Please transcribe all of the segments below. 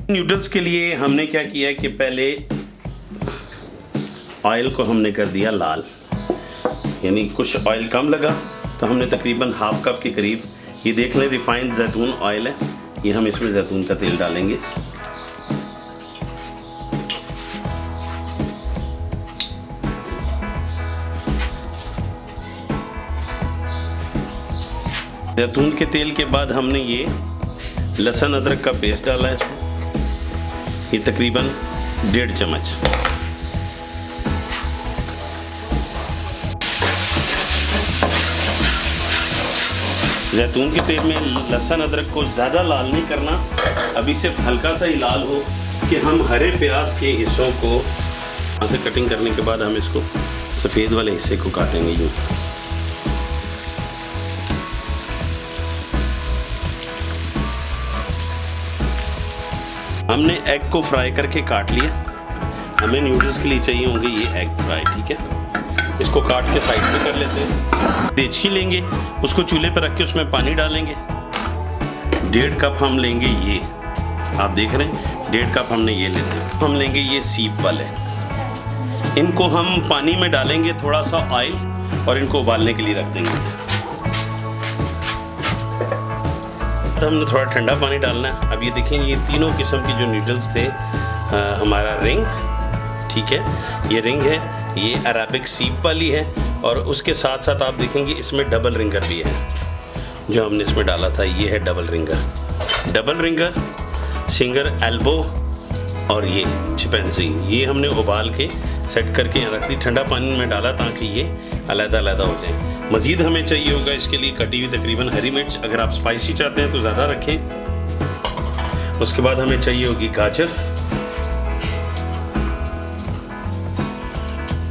Noodles के लिए हमने क्या किया कि पहले ऑयल को हमने कर दिया लाल, यानी कुछ ऑयल कम लगा तो हमने तकरीबन हाफ कप के करीब, ये देख लें रिफाइंड जैतून ऑयल है, ये हम इसमें जैतून का तेल डालेंगे। जैतून के तेल के बाद हमने ये लहसुन अदरक का पेस्ट डाला है इसमें, ये तकरीबन 1.5 चम्मच। जैतून के तेल में लहसुन अदरक को ज़्यादा लाल नहीं करना, अभी सिर्फ हल्का सा ही लाल हो कि हम हरे प्याज के हिस्सों को यहाँ से कटिंग करने के बाद हम इसको सफ़ेद वाले हिस्से को काटेंगे यूँ। हमने एग को फ्राई करके काट लिया, हमें नूडल्स के लिए चाहिए होंगे ये एग फ्राई, ठीक है। इसको काट के साइड पे कर लेते हैं। देचकी लेंगे, उसको चूल्हे पर रख के उसमें पानी डालेंगे। 1.5 कप हम लेंगे ये, आप देख रहे हैं 1.5 कप हमने ये लेते हैं। हम लेंगे ये सीप वाले, इनको हम पानी में डालेंगे थोड़ा सा ऑयल और इनको उबालने के लिए रख देंगे। तो हमने थोड़ा ठंडा पानी डालना है। अब ये देखेंगे ये तीनों किस्म के जो नूडल्स थे, हमारा रिंग, ठीक है, ये रिंग है, ये अरेबिक सीप वाली है, और उसके साथ साथ आप देखेंगे इसमें डबल रिंगर भी है, जो हमने इसमें डाला था, ये है डबल रिंगर, सिंगर एल्बो, और ये चिपैंजी, ये हमने उबाल के सेट करके यहाँ रख दी। ठंडा पानी में डाला ताकि ये अलग-अलग हो जाए। मज़ीद हमें चाहिए होगा इसके लिए कटी हुई तकरीबन हरी मिर्च, अगर आप स्पाइसी चाहते हैं तो ज़्यादा रखें। उसके बाद हमें चाहिए होगी गाजर,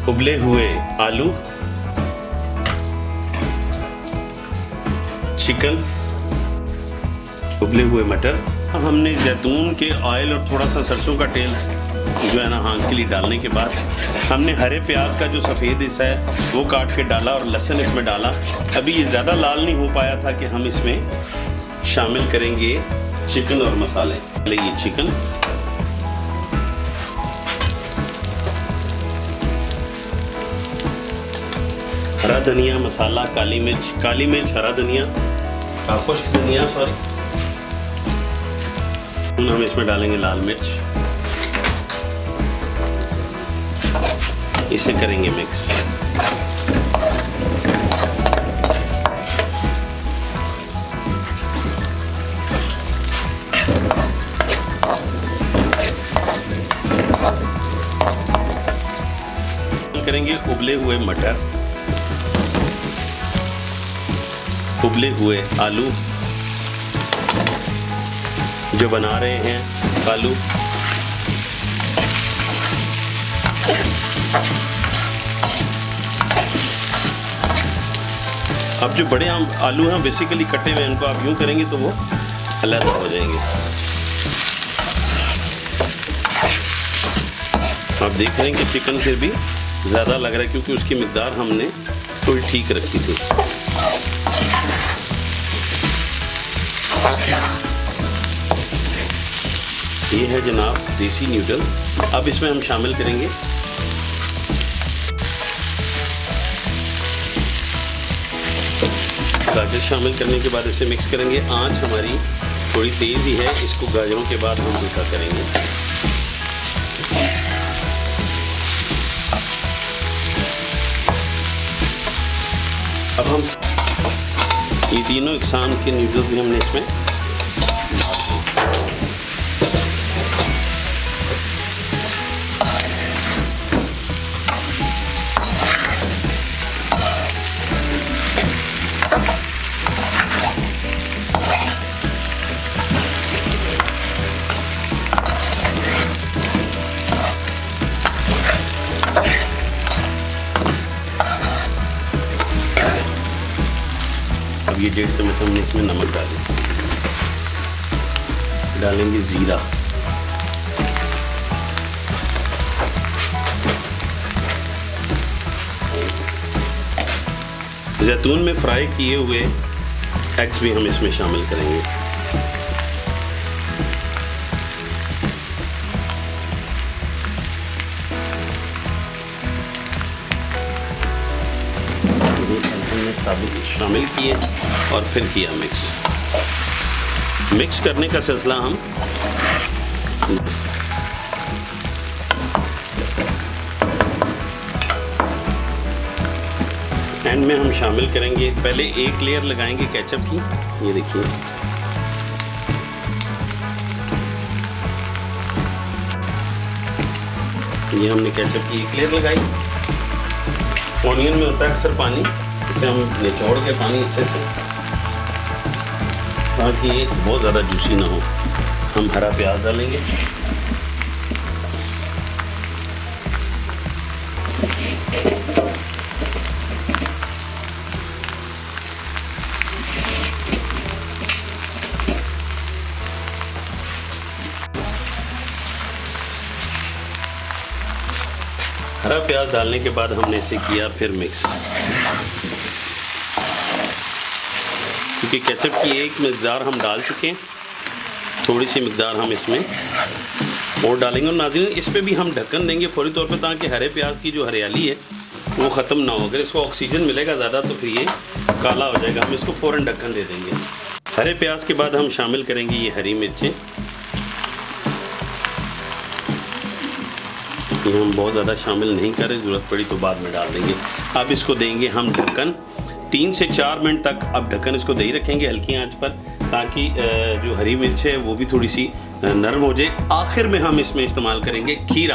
उबले हुए आलू, चिकन, उबले हुए मटर। हमने जैतून के ऑयल और थोड़ा सा सरसों का तेल जो है ना हाँक के लिए डालने के बाद हमने हरे प्याज का जो सफ़ेद हिस्सा है वो काट के डाला और लहसुन इसमें डाला। अभी ये ज़्यादा लाल नहीं हो पाया था कि हम इसमें शामिल करेंगे चिकन और मसाले। पहले ये चिकन, हरा धनिया, मसाला, काली मिर्च, हरा धनिया, खुश्क धनिया, सॉरी। हम इसमें डालेंगे लाल मिर्च, इसे करेंगे मिक्स। करेंगे उबले हुए मटर, उबले हुए आलू जो बना रहे हैं, आलू, अब जो बड़े आलू हैं बेसिकली कटे हुए, इनको आप यूं करेंगे तो वो अलग हो जाएंगे। आप देख रहे हैं कि चिकन फिर भी ज़्यादा लग रहा है क्योंकि उसकी मिकदार हमने थोड़ी ठीक रखी थी। ये है जनाब देसी नूडल। अब इसमें हम शामिल करेंगे गाजर। शामिल करने के बाद इसे मिक्स करेंगे। आंच हमारी थोड़ी तेज़ ही है, इसको गाजरों के बाद हम हल्का करेंगे। अब हम ये तीनों इकसाम के नूडल्स भी हमने इसमें ये 1.5 चम्मच हमने इसमें नमक डालेंगे ज़ीरा, जैतून में फ्राई किए हुए एग्स भी हम इसमें शामिल करेंगे। शामिल किए और फिर किया मिक्स करने का सिलसिला हम एंड में हम शामिल करेंगे। पहले एक लेयर लगाएंगे केचप की, ये देखिए, ये हमने केचप की एक लेयर लगाई। ऑनियन में होता है अक्सर पानी, इसे हम निचोड़ के पानी अच्छे से, ताकि ये बहुत ज़्यादा जूसी ना हो। हम हरा प्याज डालेंगे, हरा प्याज डालने के बाद हमने इसे किया फिर मिक्स, क्योंकि केचप की एक मिक़दार हम डाल चुके हैं, थोड़ी सी मिक़दार हम इसमें और डालेंगे। और नाज़रीन, इस पे भी हम ढक्कन देंगे फौरी तौर पे, ताकि हरे प्याज की जो हरियाली है वो ख़त्म ना हो। अगर इसको ऑक्सीजन मिलेगा ज़्यादा तो फिर ये काला हो जाएगा। हम इसको फ़ौरन ढक्कन दे देंगे। हरे प्याज के बाद हम शामिल करेंगे ये हरी मिर्चें। ये हम बहुत ज़्यादा शामिल नहीं करें, ज़रूरत पड़ी तो बाद में डाल देंगे। अब इसको देंगे हम ढक्कन 3 से 4 मिनट तक। अब ढक्कन इसको दे ही रखेंगे हल्की आंच पर, ताकि जो हरी मिर्च है वो भी थोड़ी सी नरम हो जाए। आखिर में हम इसमें इस्तेमाल करेंगे खीरा।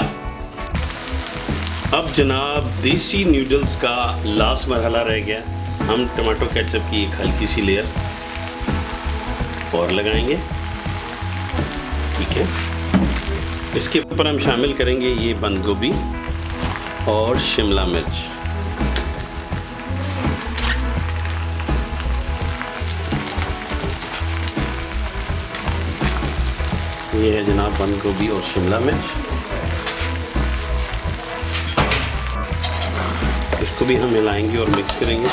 अब जनाब देसी नूडल्स का लास्ट मरहला रह गया। हम टमाटो केचप की एक हल्की सी लेयर और लगाएंगे, ठीक है। इसके ऊपर हम शामिल करेंगे ये बंद गोभी और शिमला मिर्च। ये है जनाब बंद गोभी और शिमला मिर्च। इसको भी हम मिलाएंगे और मिक्स करेंगे।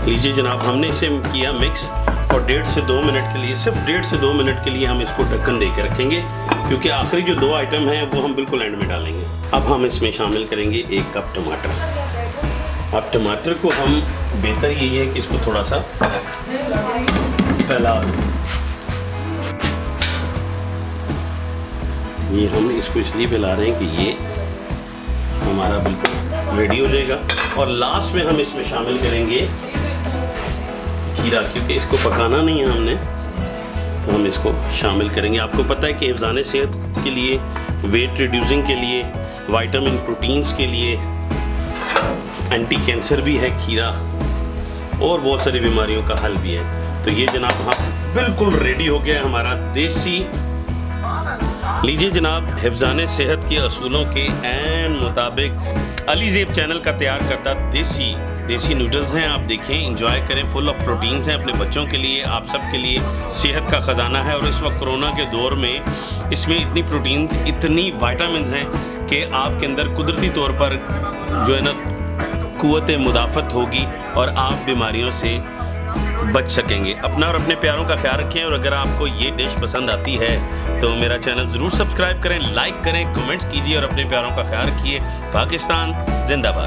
लीजिए जनाब, हमने इसे किया मिक्स और 1.5 से 2 मिनट के लिए, सिर्फ 1.5 से 2 मिनट के लिए हम इसको ढक्कन दे के रखेंगे, क्योंकि आखिरी जो 2 आइटम हैं वो हम बिल्कुल एंड में डालेंगे। अब हम इसमें शामिल करेंगे 1 कप टमाटर। अब टमाटर को हम, बेहतर यही है कि इसको थोड़ा सा फैला दें। ये हम इसको इसलिए फैला रहे हैं कि ये हमारा बिल्कुल रेडी हो जाएगा। और लास्ट में हम इसमें शामिल करेंगे खीरा, क्योंकि इसको पकाना नहीं है हमने, तो हम इसको शामिल करेंगे। आपको पता है कि हिफ़्ज़ाने सेहत के लिए, वेट रिड्यूसिंग के लिए, विटामिन प्रोटीन्स के लिए, एंटी कैंसर भी है खीरा, और बहुत सारी बीमारियों का हल भी है। तो ये जनाब हाँ बिल्कुल रेडी हो गया हमारा देसी। लीजिए जनाब, हिफ़्ज़ाने सेहत के असूलों के ऐन मुताबिक अली ज़ेब चैनल का तैयार करता देसी नूडल्स हैं। आप देखें, एंजॉय करें, फुल ऑफ प्रोटीन्स हैं अपने बच्चों के लिए, आप सब के लिए सेहत का ख़जाना है। और इस वक्त कोरोना के दौर में इसमें इतनी प्रोटीन्स, इतनी विटामिन्स हैं कि आपके अंदर कुदरती तौर पर जो है ना क़ुव्वत मुदाफ़त होगी और आप बीमारियों से बच सकेंगे। अपना और अपने प्यारों का ख्याल रखें। और अगर आपको ये डिश पसंद आती है तो मेरा चैनल ज़रूर सब्सक्राइब करें, लाइक करें, कमेंट्स कीजिए और अपने प्यारों का ख्याल रखिए। पाकिस्तान जिंदाबाद।